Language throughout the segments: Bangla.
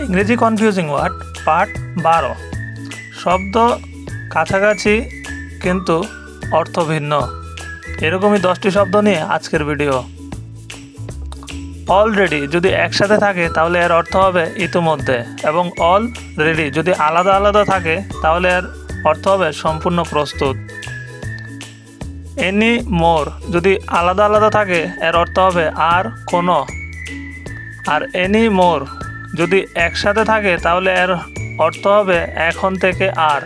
ইংরেজি কনফিউজিং ওয়ার্ড পার্ট 12। শব্দ কাছাকাছি কিন্তু অর্থ ভিন্ন, এরকমই 10টি শব্দ নিয়ে আজকের ভিডিও। অলরেডি যদি একসাথে থাকে তাহলে এর অর্থ হবে ইতিমধ্যে, এবং অলরেডি যদি আলাদা আলাদা থাকে তাহলে এর অর্থ হবে সম্পূর্ণ প্রস্তুত। এনি মোর যদি আলাদা আলাদা থাকে এর অর্থ হবে আর কোনো, আর এনি মোর যদি একসাথে থাকে তাহলে এর অর্থ হবে এখন থেকে আর।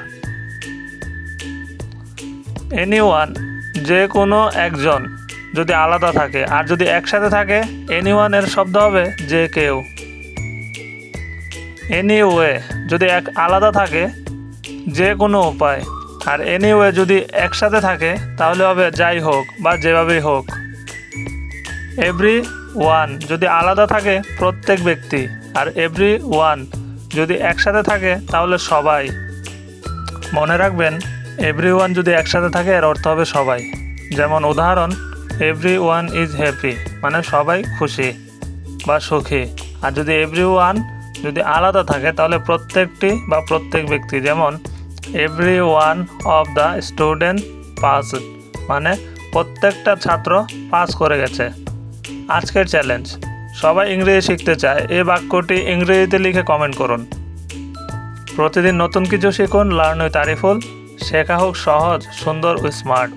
এনিওয়ান যে কোনো একজন যদি আলাদা থাকে, আর যদি একসাথে থাকে এনিওয়ান এর শব্দ হবে যে কেউ। এনিওয়ে যদি আলাদা থাকে যে কোনো উপায়, আর এনিওয়ে যদি একসাথে থাকে তাহলে হবে যাই হোক বা যেভাবেই হোক। এভরি ওয়ান যদি আলাদা থাকে প্রত্যেক ব্যক্তি, আর এভরি ওয়ান যদি একসাথে থাকে তাহলে সবাই। মনে রাখবেন এভরি ওয়ান যদি একসাথে থাকে এর অর্থ হবে সবাই। যেমন উদাহরণ, এভরি ওয়ান ইজ হ্যাপি মানে সবাই খুশি বা সুখী। আর যদি এভরি ওয়ান যদি আলাদা থাকে তাহলে প্রত্যেকটি বা প্রত্যেক ব্যক্তি। যেমন every one of the student pass মানে প্রত্যেকটা ছাত্র পাস করে গেছে। আজকের চ্যালেঞ্জ, সবাই ইংরেজি শিখতে চায়, এই বাক্যটি ইংরেজিতে লিখে কমেন্ট করুন। প্রতিদিন নতুন কিছু শিখুন। Learn with Ariful. শেখা হোক সহজ, সুন্দর ও স্মার্ট।